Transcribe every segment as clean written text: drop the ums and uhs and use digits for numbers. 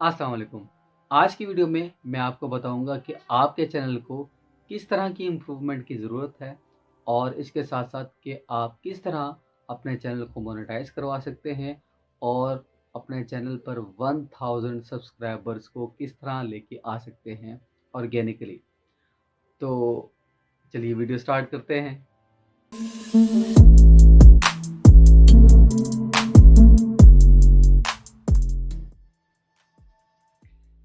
अस्सलाम वालेकुम। आज की वीडियो में मैं आपको बताऊँगा कि आपके चैनल को किस तरह की इम्प्रूवमेंट की ज़रूरत है और इसके साथ-साथ कि आप किस तरह अपने चैनल को मोनेटाइज़ करवा सकते हैं और अपने चैनल पर 1000 सब्सक्राइबर्स को किस तरह लेके आ सकते हैं ऑर्गेनिकली। तो चलिए वीडियो स्टार्ट करते हैं।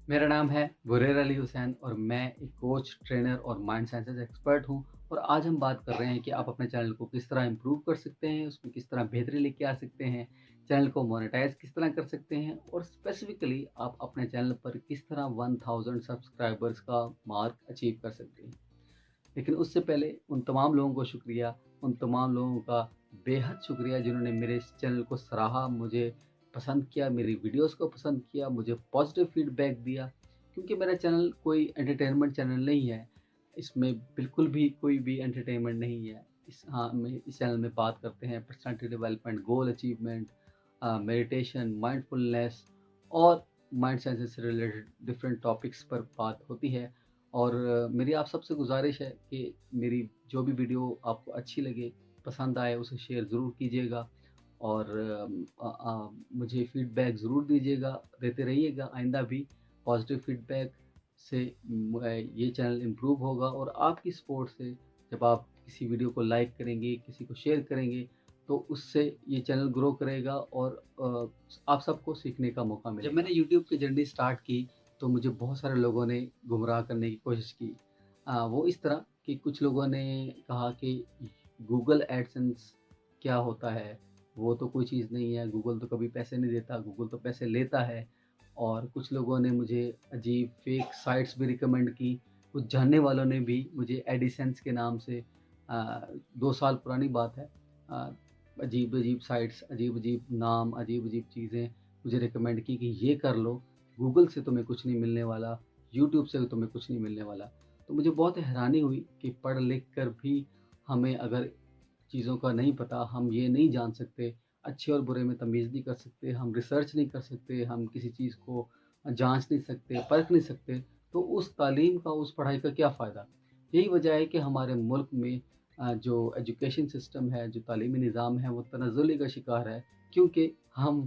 मेरा नाम है गुरेर अली हुसैन और मैं एक कोच, ट्रेनर और माइंड साइंसेज़ एक्सपर्ट हूँ और आज हम बात कर रहे हैं कि आप अपने चैनल को किस तरह इम्प्रूव कर सकते हैं, उसमें किस तरह बेहतरी लेके आ सकते हैं, चैनल को मोनेटाइज़ किस तरह कर सकते हैं और स्पेसिफ़िकली आप अपने चैनल पर किस तरह 1000 सब्सक्राइबर्स का मार्क अचीव कर सकते हैं। लेकिन उससे पहले उन तमाम लोगों को शुक्रिया, उन तमाम लोगों का बेहद शुक्रिया जिन्होंने मेरे इस चैनल को सराहा, मुझे पसंद किया, मेरी वीडियोज़ को पसंद किया, मुझे पॉज़िटिव फ़ीडबैक दिया। क्योंकि मेरा चैनल कोई एंटरटेनमेंट चैनल नहीं है, इसमें बिल्कुल भी कोई भी एंटरटेनमेंट नहीं है। मैं इस चैनल में बात करते हैं पर्सनैलिटी डेवलपमेंट, गोल अचीवमेंट, मेडिटेशन, माइंडफुलनेस और माइंड साइंसेस से रिलेटेड डिफरेंट टॉपिक्स पर बात होती है। और मेरी आप सबसे गुज़ारिश है कि मेरी जो भी वीडियो आपको अच्छी लगे, पसंद आए, उसे शेयर ज़रूर कीजिएगा और मुझे फ़ीडबैक ज़रूर दीजिएगा, देते रहिएगा आइंदा भी। पॉज़िटिव फ़ीडबैक से ये चैनल इम्प्रूव होगा और आपकी सपोर्ट से जब आप किसी वीडियो को लाइक करेंगे, किसी को शेयर करेंगे, तो उससे ये चैनल ग्रो करेगा और आप सबको सीखने का मौका मिलेगा। जब मैंने यूट्यूब की जर्नी स्टार्ट की, तो मुझे बहुत सारे लोगों ने गुमराह करने की कोशिश की। वो इस तरह कि कुछ लोगों ने कहा कि गूगल एडसेंस क्या होता है? वो तो कोई चीज़ नहीं है, गूगल तो कभी पैसे नहीं देता, गूगल तो पैसे लेता है। और कुछ लोगों ने मुझे अजीब फ़ेक साइट्स भी रिकमेंड की। कुछ जानने वालों ने भी मुझे एडिसेंस के नाम से 2 साल पुरानी बात है, अ, अजीब-अजीब साइट्स, अजीब-अजीब नाम, अजीब-अजीब चीज़ें मुझे रिकमेंड की कि ये कर लो, गूगल से तुम्हें कुछ नहीं मिलने वाला, यूट्यूब से तुम्हें कुछ नहीं मिलने वाला। तो मुझे बहुत हैरानी हुई कि पढ़ लिख कर भी हमें अगर चीज़ों का नहीं पता, हम ये नहीं जान सकते, अच्छे और बुरे में तमीज़ नहीं कर सकते, हम रिसर्च नहीं कर सकते, हम किसी चीज़ को जाँच नहीं सकते, परख नहीं सकते, तो उस तालीम का, उस पढ़ाई का क्या फ़ायदा? यही वजह है कि हमारे मुल्क में जो एजुकेशन सिस्टम है, जो तालीमी निज़ाम है, वो तनज़्ज़ुली का शिकार है क्योंकि हम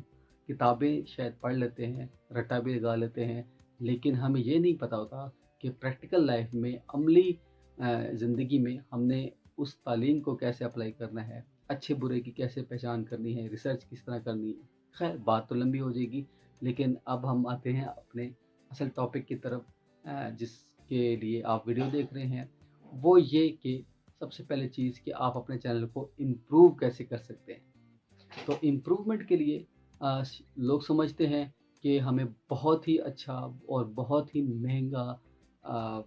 किताबें शायद पढ़ लेते हैं, रट्टा भी लगा लेते हैं, लेकिन हमें ये नहीं पता होता कि प्रैक्टिकल लाइफ़ में, अमली ज़िंदगी में हमने उस तालीम को कैसे अप्लाई करना है, अच्छे-बुरे की कैसे पहचान करनी है, रिसर्च किस तरह करनी है। ख़ैर बात तो लंबी हो जाएगी, लेकिन अब हम आते हैं अपने असल टॉपिक की तरफ, जिसके लिए आप वीडियो देख रहे हैं। वो ये कि सबसे पहले चीज़ कि आप अपने चैनल को इम्प्रूव कैसे कर सकते हैं। तो इम्प्रूवमेंट के लिए लोग समझते हैं कि हमें बहुत ही अच्छा और बहुत ही महँगा अ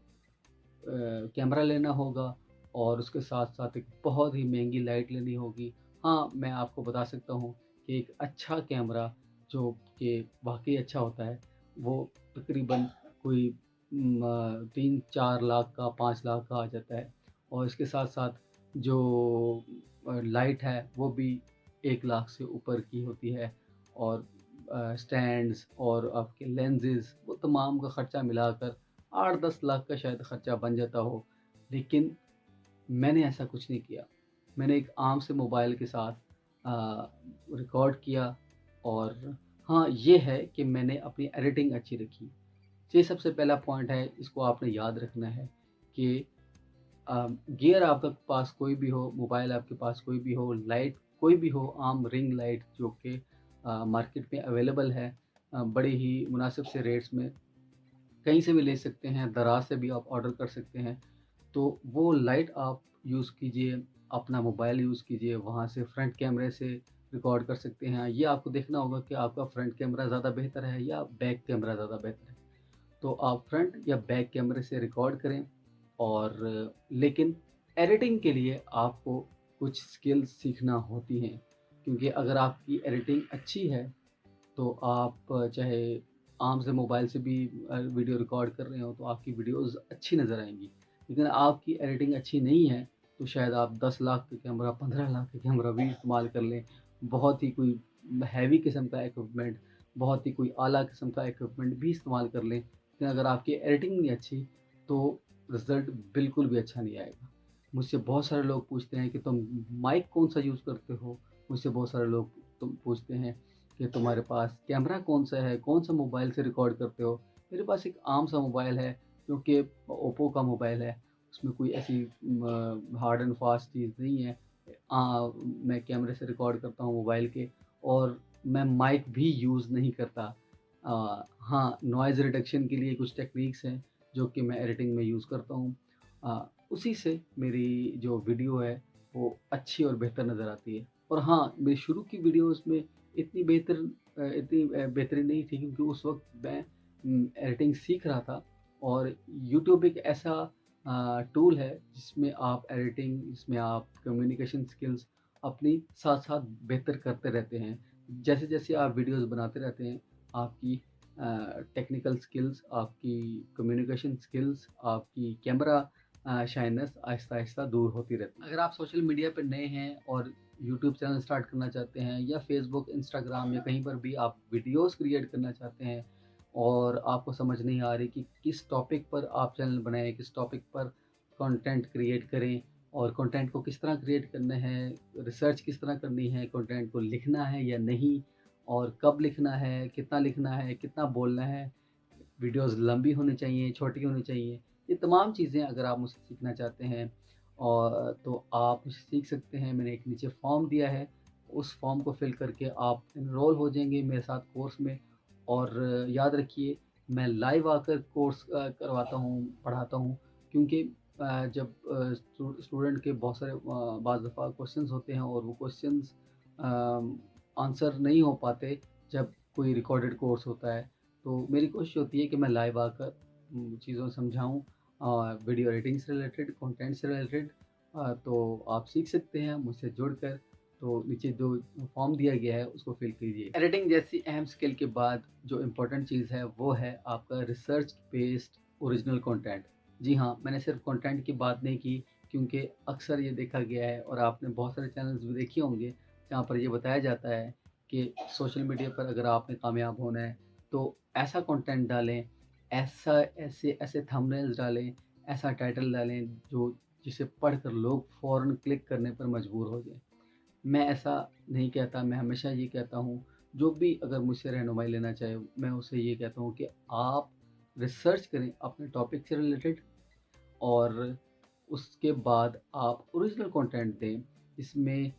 कैमरा लेना होगा और उसके साथ-साथ एक बहुत ही महँगी लाइट लेनी होगी। हाँ, मैं आपको बता सकता हूँ कि एक अच्छा कैमरा जो कि वाक़ई अच्छा होता है, वो तकरीबन कोई 3-4 लाख का, 5 लाख का आ जाता है और इसके साथ-साथ जो लाइट है, वो भी 1 लाख से ऊपर की होती है और स्टैंड्स और आपके लेंसेज़, वो तमाम का खर्चा मिलाकर 8-10 लाख का शायद खर्चा बन जाता हो, लेकिन मैंने ऐसा कुछ नहीं किया। मैंने एक आम से मोबाइल के साथ रिकॉर्ड किया और हाँ, ये है कि मैंने अपनी एडिटिंग अच्छी रखी। ये सबसे पहला पॉइंट है, इसको आपने याद रखना है कि गियर आपके पास कोई भी हो, मोबाइल आपके पास कोई भी हो, लाइट कोई भी हो, आम रिंग लाइट जो कि मार्केट में अवेलेबल है, बड़े ही मुनासिब से रेट्स में, कहीं से भी ले सकते हैं, दराज़ से भी आप ऑर्डर कर सकते हैं। तो वो लाइट आप यूज़ कीजिए, अपना मोबाइल यूज़ कीजिए, वहाँ से फ्रंट कैमरे से रिकॉर्ड कर सकते हैं। ये आपको देखना होगा कि आपका फ्रंट कैमरा ज़्यादा बेहतर है या बैक कैमरा ज़्यादा बेहतर है। तो आप फ्रंट या बैक कैमरे से रिकॉर्ड करें और लेकिन एडिटिंग के लिए आपको कुछ स्किल्स सीखना होती हैं, क्योंकि अगर आपकी एडिटिंग अच्छी है तो आप चाहे आम से मोबाइल से भी वीडियो रिकॉर्ड कर रहे हो तो आपकी वीडियोज़ अच्छी नज़र आएँगी। लेकिन आपकी एडिटिंग अच्छी नहीं है तो शायद आप 10 लाख का कैमरा, 15 लाख का कैमरा भी इस्तेमाल कर लें। बहुत ही कोई हैवी किस्म का इक्विपमेंट बहुत ही कोई आला किस्म का इक्विपमेंट भी इस्तेमाल कर लें, लेकिन अगर आपकी एडिटिंग नहीं अच्छी तो रिज़ल्ट बिल्कुल भी अच्छा नहीं आएगा। मुझसे बहुत सारे लोग पूछते हैं कि तुम माइक कौन-सा यूज़ करते हो? मुझसे बहुत सारे लोग तुम पूछते हैं कि तुम्हारे पास कैमरा कौन-सा है? कौन-सा मोबाइल से रिकॉर्ड करते हो? मेरे पास एक आम सा मोबाइल है जो कि ओप्पो का मोबाइल है। उसमें कोई ऐसी हार्ड एंड फास्ट चीज़ नहीं है। मैं कैमरे से रिकॉर्ड करता हूँ मोबाइल के, और मैं माइक भी यूज़ नहीं करता। हाँ, नॉइज़ रिडक्शन के लिए कुछ टेक्निक्स हैं जो कि मैं एडिटिंग में यूज़ करता हूँ। उसी से मेरी जो वीडियो है वो अच्छी और बेहतर नज़र आती है। और हाँ, मेरी शुरू की वीडियोज़ में इतनी बेहतरीन नहीं थी, क्योंकि उस वक़्त मैं एडिटिंग सीख रहा था, और यूट्यूब एक ऐसा टूल है जिसमें आप कम्युनिकेशन स्किल्स अपनी साथ-साथ बेहतर करते रहते हैं। जैसे-जैसे आप वीडियोज़ बनाते रहते हैं, आपकी टेक्निकल स्किल्स, आपकी कम्युनिकेशन स्किल्स, आपकी कैमरा शाइनेस आहिस्ता-आहिस्ता दूर होती रहती है। अगर आप सोशल मीडिया पे नए हैं और यूट्यूब चैनल स्टार्ट करना चाहते हैं, या फ़ेसबुक, इंस्टाग्राम या कहीं पर भी आप वीडियोज़ क्रिएट करना चाहते हैं, और आपको समझ नहीं आ रही कि किस टॉपिक पर आप चैनल बनाएँ, किस टॉपिक पर कंटेंट क्रिएट करें, और कंटेंट को किस तरह क्रिएट करना है, रिसर्च किस तरह करनी है, कंटेंट को लिखना है या नहीं, और कब लिखना है, कितना बोलना है, वीडियोज़ लंबी होनी चाहिए, छोटी होनी चाहिए। ये तमाम चीज़ें अगर आप मुझसे सीखना चाहते हैं, और तो आप मुझसे सीख सकते हैं। मैंने एक नीचे फॉर्म दिया है, उस फॉर्म को फिल करके आप एनरोल हो जाएँगे मेरे साथ कोर्स में। और याद रखिए, मैं लाइव आकर कोर्स करवाता हूँ, पढ़ाता हूँ, क्योंकि जब स्टूडेंट के बहुत सारे बाज़ दफ़ा क्वेश्चंस होते हैं, और वो क्वेश्चंस आंसर नहीं हो पाते जब कोई रिकॉर्डेड कोर्स होता है। तो मेरी कोशिश होती है कि मैं लाइव आकर चीज़ों समझाऊँ, वीडियो एडिटिंग से रिलेटेड, कंटेंट से रिलेटेड। तो आप सीख सकते हैं मुझसे जुड़कर। तो नीचे जो फॉर्म दिया गया है उसको फिल कीजिए। एडिटिंग जैसी अहम स्किल के बाद जो इम्पोर्टेंट चीज़ है वो है आपका रिसर्च बेस्ड ओरिजिनल कंटेंट। जी हाँ, मैंने सिर्फ कंटेंट की बात नहीं की, क्योंकि अक्सर ये देखा गया है, और आपने बहुत सारे चैनल्स भी देखे होंगे जहाँ पर ये बताया जाता है कि सोशल मीडिया पर अगर आपने कामयाब होना है तो ऐसा कंटेंट डालें, ऐसे थंबनेल्स डालें, ऐसा टाइटल डालें जो जिसे पढ़कर लोग फ़ौरन क्लिक करने पर मजबूर हो जाएँ। मैं ऐसा नहीं कहता, मैं हमेशा ये कहता हूँ, जो भी अगर मुझसे रहनुमाई लेना चाहे, मैं उससे ये कहता हूँ कि आप रिसर्च करें अपने टॉपिक से रिलेटेड, और उसके बाद आप ओरिजिनल कंटेंट दें, जिसमें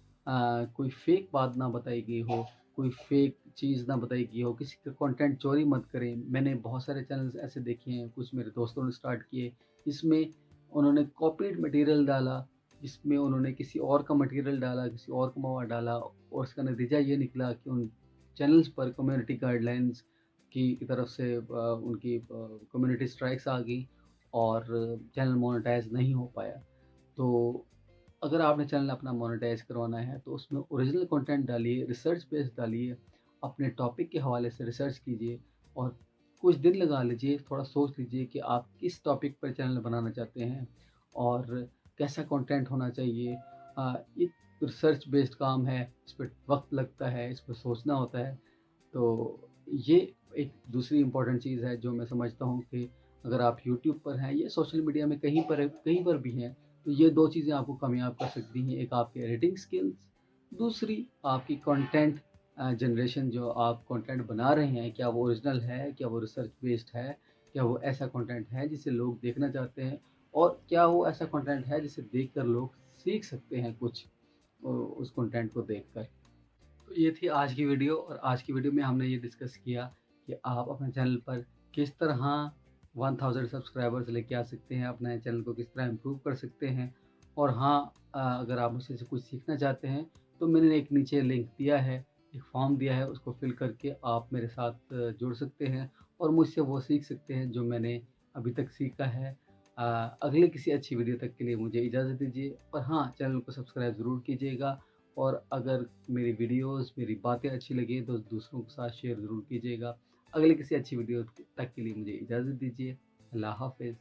कोई फेक बात ना बताई गई हो, कोई फेक चीज़ ना बताई गई हो, किसी का कंटेंट चोरी मत करें। मैंने बहुत सारे चैनल्स ऐसे देखे हैं, कुछ मेरे दोस्तों ने स्टार्ट किए, जिसमें उन्होंने कॉपीड मटेरियल डाला, जिसमें उन्होंने किसी और का मटेरियल डाला, किसी और का मवाद डाला, और उसका नतीजा ये निकला कि उन चैनल्स पर कम्युनिटी गाइडलाइंस की तरफ से उनकी कम्युनिटी स्ट्राइक्स आ गई, और चैनल मोनेटाइज़ नहीं हो पाया। तो अगर आपने चैनल अपना मोनेटाइज़ करवाना है तो उसमें ओरिजिनल कंटेंट डालिए, रिसर्च बेस्ड डालिए, अपने टॉपिक के हवाले से रिसर्च कीजिए, और कुछ दिन लगा लीजिए, थोड़ा सोच लीजिए कि आप किस टॉपिक पर चैनल बनाना चाहते हैं, और कैसा कंटेंट होना चाहिए। ये रिसर्च बेस्ड काम है, इस पे वक़्त लगता है, इस पे सोचना होता है। तो ये एक दूसरी इम्पोर्टेंट चीज़ है जो मैं समझता हूँ कि अगर आप यूट्यूब पर हैं या सोशल मीडिया में कहीं पर भी हैं, तो ये 2 चीज़ें आपको कामयाब कर सकती हैं। एक आपकी एडिटिंग स्किल्स, दूसरी आपकी कंटेंट जनरेशन। जो आप कंटेंट बना रहे हैं, क्या वो ओरिजिनल है? क्या वो रिसर्च बेस्ड है? क्या वो ऐसा कंटेंट है जिसे लोग देखना चाहते हैं? और क्या वो ऐसा कंटेंट है जिसे देखकर लोग सीख सकते हैं कुछ उस कंटेंट को देखकर? तो ये थी आज की वीडियो, और आज की वीडियो में हमने ये डिस्कस किया कि आप अपने चैनल पर किस तरह 1000 सब्सक्राइबर्स लेके आ सकते हैं, अपने चैनल को किस तरह इम्प्रूव कर सकते हैं। और हाँ, अगर आप मुझसे से कुछ सीखना चाहते हैं तो मैंने एक नीचे लिंक दिया है, एक फॉर्म दिया है, उसको फिल करके आप मेरे साथ जुड़ सकते हैं, और मुझसे वो सीख सकते हैं जो मैंने अभी तक सीखा है। अगले किसी अच्छी वीडियो तक के लिए मुझे इजाज़त दीजिए, और हाँ, चैनल को सब्सक्राइब ज़रूर कीजिएगा। और अगर मेरी वीडियोज़, मेरी बातें अच्छी लगें तो दूसरों के साथ शेयर ज़रूर कीजिएगा। अगले किसी अच्छी वीडियो तक के लिए मुझे इजाज़त दीजिए। अल्लाह हाफ़िज़।